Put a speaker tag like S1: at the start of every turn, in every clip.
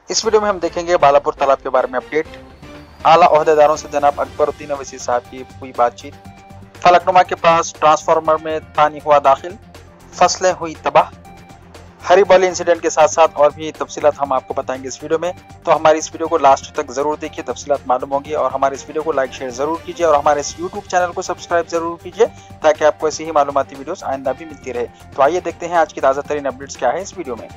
S1: इस वीडियो में हम देखेंगे बालापुर तालाब के बारे में अपडेट, आला ओहदेदारों से जनाब अकबरुद्दीन अवैसी साहब की हुई बातचीत, फलकनुमा के पास ट्रांसफार्मर में पानी हुआ दाखिल, फसलें हुई तबाह, हरीबौली इंसिडेंट के साथ साथ और भी तफसीलात हम आपको बताएंगे इस वीडियो में। तो हमारी इस वीडियो को लास्ट तक जरूर देखिए, तफसीलात मालूम होगी। और हमारे इस वीडियो को लाइक शेयर जरूर कीजिए और हमारे इस यूट्यूब चैनल को सब्सक्राइब जरूर कीजिए ताकि आपको ऐसी ही मालूमाती वीडियोस आइंदा भी मिलती रहे। तो आइए देखते हैं आज की ताज़ा तरीन अपडेट्स क्या है इस वीडियो में।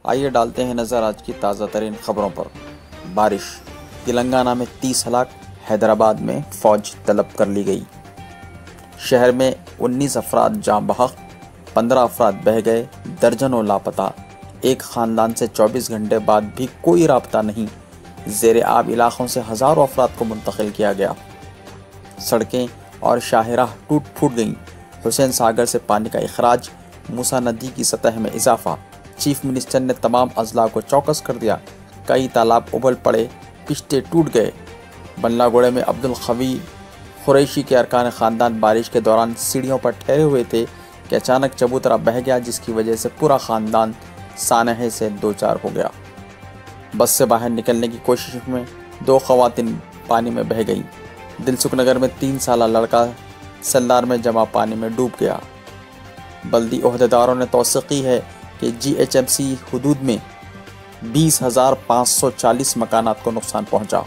S2: आइए डालते हैं नज़र आज की ताज़ा तरीन खबरों पर। बारिश, तेलंगाना में 30 हलाक, हैदराबाद में फ़ौज तलब कर ली गई। शहर में 19 अफराद जाँ बहक, 15 अफराद बह गए, दर्जनों लापता। एक ख़ानदान से 24 घंटे बाद भी कोई राब्ता नहीं। ज़ेर आब इलाक़ों से हज़ारों अफराद को मुंतकिल किया गया। सड़कें और शाहराह टूट फूट गईं। हुसैन सागर से पानी का इखराज, मूसा नदी की सतह में इजाफा। चीफ मिनिस्टर ने तमाम अजला को चौकस कर दिया। कई तालाब उबल पड़े, पिश्ते टूट गए। बल्लागोड़े में अब्दुल खवी कुरैशी के अरकान ख़ानदान बारिश के दौरान सीढ़ियों पर ठहरे हुए थे कि अचानक चबूतरा बह गया, जिसकी वजह से पूरा ख़ानदान सानहे से दो चार हो गया। बस से बाहर निकलने की कोशिश में 2 ख़वातीन पानी में बह गई। दिलसुख नगर में 3 साला लड़का सल्लार में जमा पानी में डूब गया। बल्दी ओहदेदारों ने तौसीक़ की है कि GHMC हुदूद में 20,540 मकानात को नुकसान पहुंचा।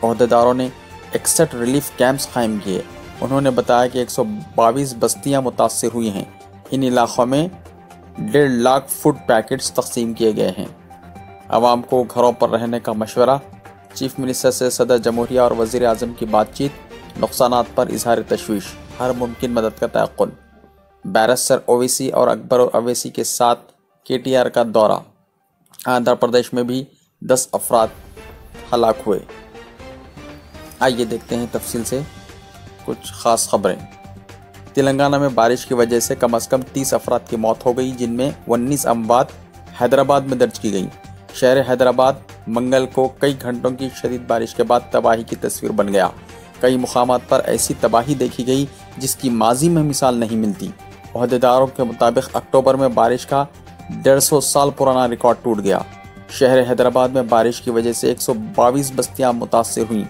S2: ओहदेदारों ने 61 रिलीफ कैंप्स कायम किए। उन्होंने बताया कि 122 बस्तियां मुतासिर हुई हैं। इन इलाक़ों में 1.5 लाख फूड पैकेट्स तकसीम किए गए हैं। आवाम को घरों पर रहने का मशवरा। चीफ मिनिस्टर से सदर जमहूरिया और वज़ीर आज़म की बातचीत। नुकसानात पर इजहार तशवीश, हर मुमकिन मदद का तयक़ुन। बैरिस्टर ओवैसी और अकबर अवैसी के साथ KTR का दौरा। आंध्र प्रदेश में भी 10 अफराद हलाक हुए। आइए देखते हैं तफसील से कुछ ख़ास खबरें। तेलंगाना में बारिश की वजह से कम से कम 30 अफराद की मौत हो गई, जिनमें 19 अमवात हैदराबाद में दर्ज की गई। शहर हैदराबाद मंगल को कई घंटों की शदीद बारिश के बाद तबाही की तस्वीर बन गया। कई मुकामात पर ऐसी तबाही देखी गई जिसकी माजी में मिसाल नहीं मिलती। ओहदेदारों के मुताबिक अक्टूबर में बारिश का 150 साल पुराना रिकॉर्ड टूट गया। शहर हैदराबाद में बारिश की वजह से 122 बस्तियां मुतासिर हुईं।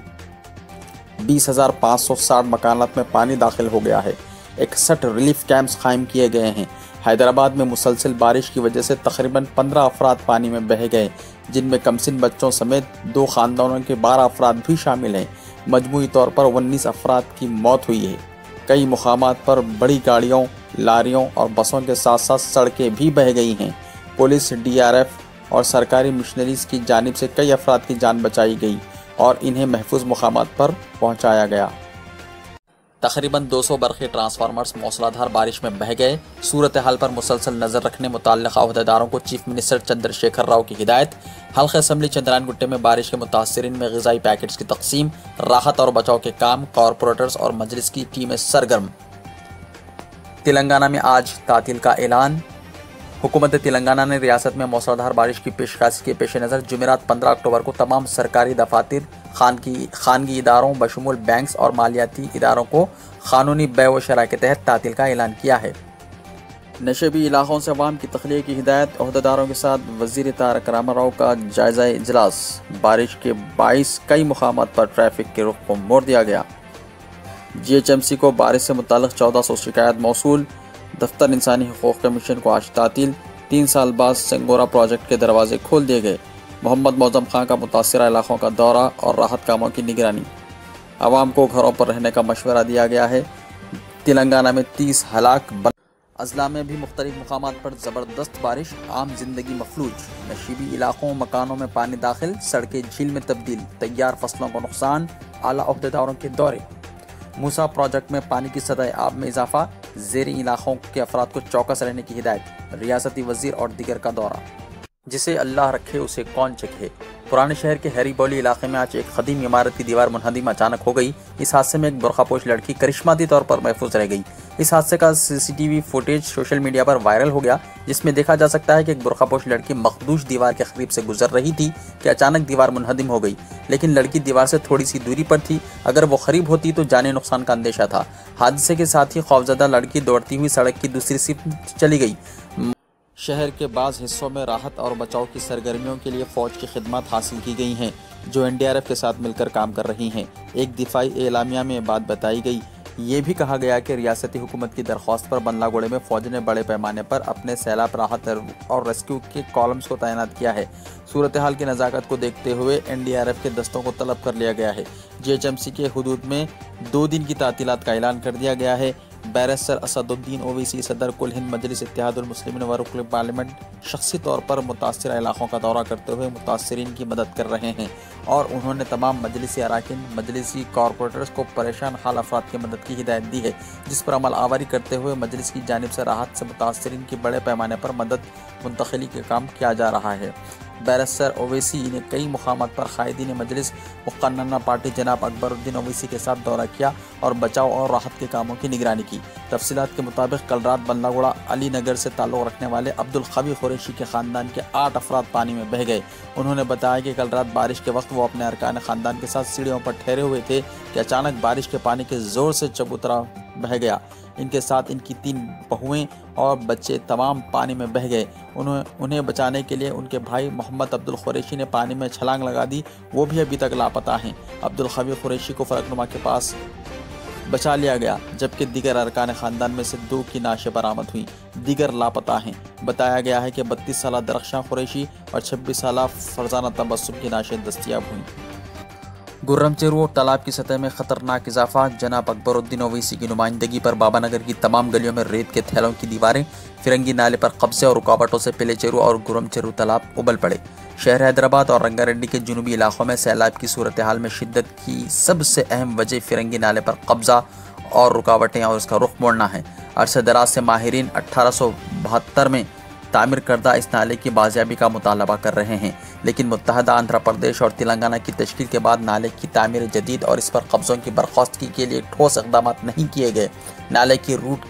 S2: 20,560 मकानात में पानी दाखिल हो गया है। 61 रिलीफ कैंप्स कायम किए गए हैं। हैदराबाद में मुसलसल बारिश की वजह से तकरीबन 15 अफराद पानी में बह गए, जिनमें कमसिन बच्चों समेत 2 ख़ानदानों के 12 अफराद भी शामिल हैं। मजमूई तौर पर 19 अफराद की मौत हुई है। कई मुकामात पर बड़ी गाड़ियों, लारियों और बसों के साथ साथ सड़कें भी बह गई हैं। पुलिस, DRF और सरकारी मिशनरीज की जानिब से कई अफराद की जान बचाई गई और इन्हें महफूज मुकामात पर पहुंचाया गया। तकरीबन 200 बरक़ी ट्रांसफार्मर्स मौसलाधार बारिश में बह गए। सूरत हाल पर मुसलसल नज़र रखने मुतल्लिक़ा ओहदेदारों को चीफ मिनिस्टर चंद्रशेखर राव की हिदायत। हल्क़े असम्बली चंद्रायनगुट्टे में बारिश के मुतासिरीन में ग़िज़ाई पैकेट्स की तकसीम, राहत और बचाव के काम। कॉरपोरेटर्स और मजलिस की टीमें सरगर्म। तेलंगाना में आज तातील का ऐलान। हुकूमत तेलंगाना ने रियासत में मौसलाधार बारिश की पेशकश के पेश नज़र जुमेरात 15 अक्टूबर को तमाम सरकारी दफातर, खानगी इदारों बशमूल बैंक्स और मालियाती इदारों को क़ानूनी बै व शराय के तहत तातील का ऐलान किया है। नशेबी इलाक़ों से अवाम की तख़लीक़ की हिदायत। ओहदेदारों के साथ वज़ीर तारक रामाराव का जायज़ा इजलास। बारिश के बाइस कई मुकामात पर ट्रैफिक के रुख को मोड़ दिया गया। GHMC को बारिश से मुताल्लिक़ 1400 शिकायत मौसूल। दफ्तर इंसानी हकूक़ कमीशन को आज तातील। 3 साल बाद सेंगोरा प्रोजेक्ट के दरवाजे खोल दिए गए। मोहम्मद मौज़म खां का मुतासिरा इलाक़ों का दौरा और राहत कामों की निगरानी। आवाम को घरों पर रहने का मशवरा दिया गया है। तेलंगाना में 30 हलाक। अजला में भी मुख्तलिफ मुकामात पर ज़बरदस्त बारिश, आम जिंदगी मफलूज। नशीबी इलाक़ों मकानों में पानी दाखिल, सड़कें झील में तब्दील, तैयार फसलों को नुकसान। आला ओहदेदारों के दौरे। मूसा प्रोजेक्ट में पानी की सतह आब में इजाफा। ज़ेरी इलाक़ों के अफराद को चौकस रहने की हिदायत। रियासती वज़ीर और दीगर का दौरा। जिसे अल्लाह रखे उसे कौन चखे। पुराने शहर के हरीबौली इलाके में आज एक कदीम इमारत की दीवार मुनहदिम अचानक हो गई। इस हादसे में एक बुरखापोश लड़की करिश्माती तौर पर महफूज रह गई। इस हादसे का CCTV फुटेज सोशल मीडिया पर वायरल हो गया, जिसमें देखा जा सकता है कि एक बुर्कापोश लड़की मखदूश दीवार के करीब से गुजर रही थी कि अचानक दीवार मुनहदिम हो गई, लेकिन लड़की दीवार से थोड़ी सी दूरी पर थी। अगर वो करीब होती तो जानी नुकसान का अंदेशा था। हादसे के साथ ही खौफजदा लड़की दौड़ती हुई सड़क की दूसरी सिर्फ चली गई। शहर के बाज़ हिस्सों में राहत और बचाव की सरगर्मियों के लिए फ़ौज की खिदमत हासिल की गई हैं, जो NDRF के साथ मिलकर काम कर रही हैं। एक दिफाई एलामिया में बात बताई गई। ये भी कहा गया कि रियासती हुकूमत की दरख्वास्त पर बंदलागुड़े में फ़ौज ने बड़े पैमाने पर अपने सैलाब राहत और रेस्क्यू के कॉलम्स को तैनात किया है। सूरत हाल की नज़ाकत को देखते हुए NDRF के दस्तों को तलब कर लिया गया है। GHMC के हुदूद में 2 दिन की तातीलात का ऐलान कर दिया गया है। बैरिस्टर असदुद्दीन ओवैसी सदर कुल हिंद मजलिस इत्तेहादुल मुस्लिमीन व रुकन पार्लियामेंट शख्सी तौर पर मुतासर इलाकों का दौरा करते हुए मुतासरीन की मदद कर रहे हैं और उन्होंने तमाम मजलिसी अराकीन मजलिसी कॉरपोरेटर्स को परेशान हाल अफराद की मदद की हिदायत दी है, जिस पर अमल आवारी करते हुए मजलिस की जानिब से राहत से मुतासरीन की बड़े पैमाने पर मदद मुंतकिली का काम किया जा रहा है। बैरिस्टर ओवैसी ने कई मुकामात पर कायदीन मजलिस मुक़न्नना पार्टी जनाब अकबरुद्दीन ओवैसी के साथ दौरा किया और बचाव और राहत के कामों की निगरानी की। तफसीलात के मुताबिक कल रात बंदलागुड़ा अली नगर से ताल्लुक़ रखने वाले अब्दुल ख़वी कुरैशी के ख़ानदान के 8 अफराद पानी में बह गए। उन्होंने बताया कि कल रात बारिश के वक्त वो अपने अरकान ख़ानदान के साथ सीढ़ियों पर ठहरे हुए थे कि अचानक बारिश के पानी के ज़ोर से चबूतरा बह गया। इनके साथ इनकी 3 बहुएं और बच्चे तमाम पानी में बह गए। उन्हें बचाने के लिए उनके भाई मोहम्मद अब्दुल कुरैशी ने पानी में छलांग लगा दी। वो भी अभी तक लापता हैं। अब्दुल ख़वी कुरैशी को फलकनुमा के पास बचा लिया गया, जबकि दीगर अरकान ख़ानदान में से 2 की नाशें बरामद हुई। दीगर लापता हैं। बताया गया है कि 32 साला दरख्शां कुरैशी और 26 साला फरजाना तबस्सुम की नाशें दस्तयाब हुई। गुर्रम चेरू और तालाब की सतह में खतरनाक इजाफा। जनाब अकबरुद्दीन ओवैसी की नुमाइंदगी पर बाबा नगर की तमाम गलियों में रेत के थैलों की दीवारें, फिरंगी नाले पर कब्जे और रुकावटों से पिले चेरू और गुर्रम चेरू तालाब उबल पड़े। शहर हैदराबाद और रंगारेड्डी के जुनूबी इलाकों में सैलाब की सूरत हाल में शिद्दत की सबसे अहम वजह फिरंगी नाले पर कब्जा और रुकावटें और उसका रुख मोड़ना है। अरसे दराज से माहिरीन 1872 में तामीर करदा इस नाले की बाजियाबी का मुतालबा कर रहे हैं, लेकिन मुत्तहदा आंध्र प्रदेश और तेलंगाना की तश्कील के बाद नाले की तामीर जदीद और इस पर कब्ज़ों की बर्खास्तगी के लिए ठोस इक़दाम नहीं किए गए। नाले की रूट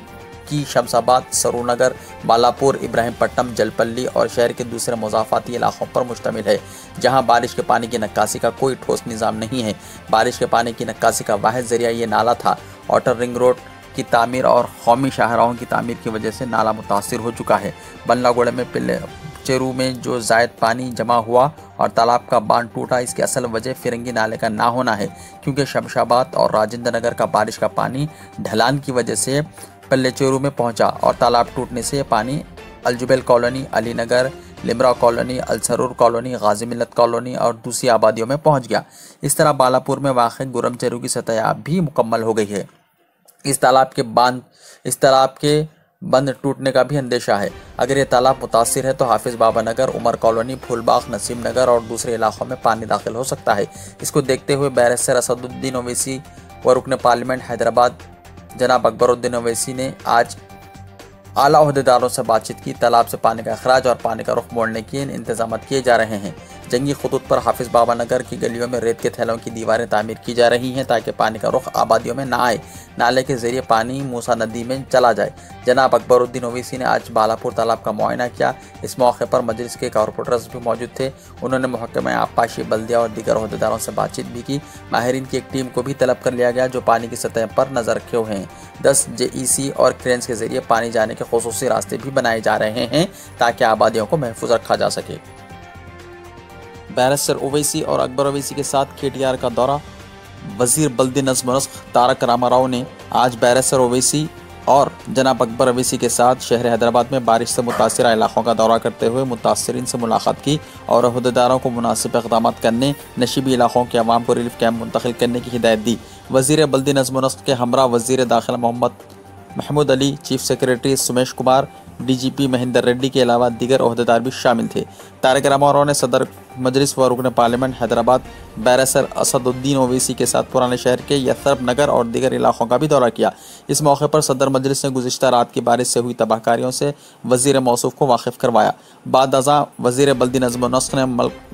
S2: की शमशाबाद, सरूनगर, बालापुर, इब्राहिमपट्टनम, जलपल्ली और शहर के दूसरे मुज़ाफ़ाती इलाकों पर मुश्तमिल है, जहां बारिश के पानी की नक्कासी का कोई ठोस निज़ाम नहीं है। बारिश के पानी की नक्कासी का वाहिद ज़रिया ये नाला था। आउटर रिंग रोड की तामीर और कौमी शाहराहों की तामीर की वजह से नाला मुतासिर हो चुका है। बंदलागुड़े में पिले चेरू में जो ज़ायद पानी जमा हुआ और तालाब का बांध टूटा, इसकी असल वजह फिरंगी नाले का ना होना है, क्योंकि शमशाबाद और राजेंद्र नगर का बारिश का पानी ढलान की वजह से पल्ले चेरू में पहुंचा और तालाब टूटने से पानी अलजुबेल colony, Ali Nagar, Limra colony, अलसरूर colony, गाजी मिल्लत कॉलोनी और दूसरी आबादियों में पहुंच गया। इस तरह बालापुर में वाक़ गुर्रम चेरू की सतह भी मुकम्मल हो गई है। इस तालाब के बंद टूटने का भी अंदेशा है। अगर ये तालाब मुतासिर है तो हाफिज बाबा नगर, उमर कॉलोनी, फूलबाग, नसीम नगर और दूसरे इलाकों में पानी दाखिल हो सकता है। इसको देखते हुए बैरिस्टर असदुद्दीन ओवैसी व रुकन पार्लियामेंट हैदराबाद जनाब अकबरुद्दीन ओवैसी ने आज आला ओहदेदारों से बातचीत की। तालाब से पानी का अखराज और पानी का रुख मोड़ने के इंतजाम किए जा रहे हैं। जंगी खतूत पर हाफिज बाबा नगर की गलियों में रेत के थैलों की दीवारें तामीर की जा रही हैं ताकि पानी का रुख आबादियों में ना आए। नाले के जरिए पानी मूसा नदी में चला जाए। जनाब अकबरुद्दीन ओवैसी ने आज बालापुर तालाब का मुआयना किया। इस मौके पर मजलिस के कॉरपोरेटर्स भी मौजूद थे। उन्होंने महकमा आबपाशी, बल्दिया और दीगर ओहदेदारों से बातचीत भी की। माहिरीन की एक टीम को भी तलब कर लिया गया जो पानी की सतह पर नजर रखे हुए हैं। 10 JEC और क्रेन्स के जरिए पानी जाने के खुसूसी रास्ते भी बनाए जा रहे हैं ताकि आबादियों को महफूज रखा जा सके। बैरिस्टर ओवैसी और अकबर ओवैसी के साथ KTR का दौरा। वजीर बल्दी नज़्म व नस्क तारक रामाराव ने आज बैरिस्टर ओवैसी और जनाब अकबर ओवैसी के साथ शहर हैदराबाद में बारिश से मुतासिर इलाकों का दौरा करते हुए मुतासरीन से मुलाकात की और अहदेदारों को मुनासिब इक़दाम करने, नशीबी इलाकों के अवाम को रिलीफ कैंप मुंतकिल करने की हिदायत दी। वजीर बल्दी नज़्म व नस्क के हमरा वजीर दाखिला Mohammed Mahmood Ali, chief secretary Sumesh Kumar, DGP Mahendra Reddy के अलावा दीगर ओहदेदार भी शामिल थे। तारक रामाराव ने सदर मजलिस व रुकन पार्लियामेंट हैदराबाद बैरिस्टर असदुद्दीन ओवैसी के साथ पुराने शहर के यसरब नगर और दीगर इलाकों का भी दौरा किया। इस मौके पर सदर मजलिस ने गुज़िश्ता रात की बारिश से हुई तबाहकारियों से वजीर मौसूफ को वाकिफ़ करवाया। बाद अज़ां वजीर बल्दी नज़्म व नस्क ने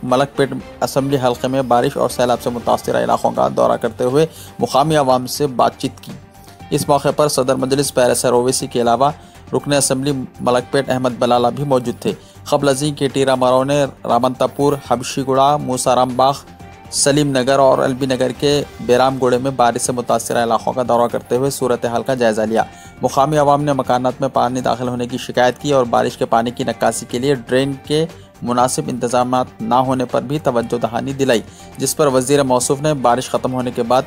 S2: मलकपेट असम्बली हल्के में बारिश और सैलाब से मुतासिर इलाकों का दौरा करते हुए मुकामी अवाम से बातचीत की। इस मौके पर सदर मजलिस पैरसर ओवैसी के अलावा रुकन असम्बली मलकपेट अहमद बलाला भी मौजूद थे। क़ब्ल अज़ीं के.टी. रामाराव ने रामंतापुर, हबशीगुड़ा, मूसाराम बाग, सलीम नगर और एलबी नगर के बेरामगुड़े में बारिश से मुतासर इलाकों का दौरा करते हुए सूरत हाल का जायजा लिया। मुकामी अवाम ने मकानात में पानी दाखिल होने की शिकायत की और बारिश के पानी की निकासी के लिए ड्रेन के मुनासिब इंतजाम ना होने पर भी तवज्जो दहानी दिलाई, जिस पर वज़ीर मौसूफ ने बारिश ख़त्म होने के बाद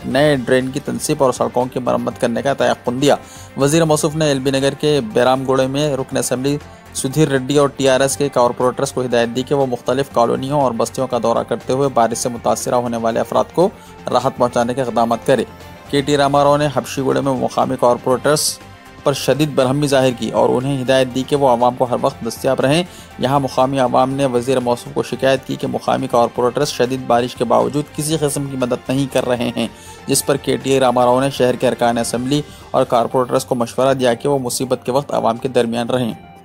S2: नए ड्रेन की तनसीब और सड़कों की मरम्मत करने का तयक़्कुन दिया। वज़ीर मौसूफ ने एलबी नगर के बेरामगुड़े में रुकन असम्बली सुधीर रेड्डी और टीआरएस के कॉरपोरेटर्स को हिदायत दी कि वो मुख्तलिफ कॉलोनियों और बस्तियों का दौरा करते हुए बारिश से मुतासर होने वाले अफराद को राहत पहुँचाने के इक़दाम करें। के.टी. रामाराव ने हबशीगुड़े में मुकामी कॉरपोरेटर्स पर शदीद बरहमी जाहिर की और उन्हें हिदायत दी कि वो आवाम को हर वक्त दस्तियाब रहें। यहाँ मुकामी आवाम ने वज़ीर मौसूफ को शिकायत की कि मुकामी कॉरपोरेटर्स शदीद बारिश के बावजूद किसी किस्म की मदद नहीं कर रहे हैं, जिस पर के.टी. रामाराव ने शहर के अरकान असम्बली और कॉरपोरेटर्स को मशवरा दिया कि वो मुसीबत के वक्त आवाम के दरमियान रहें।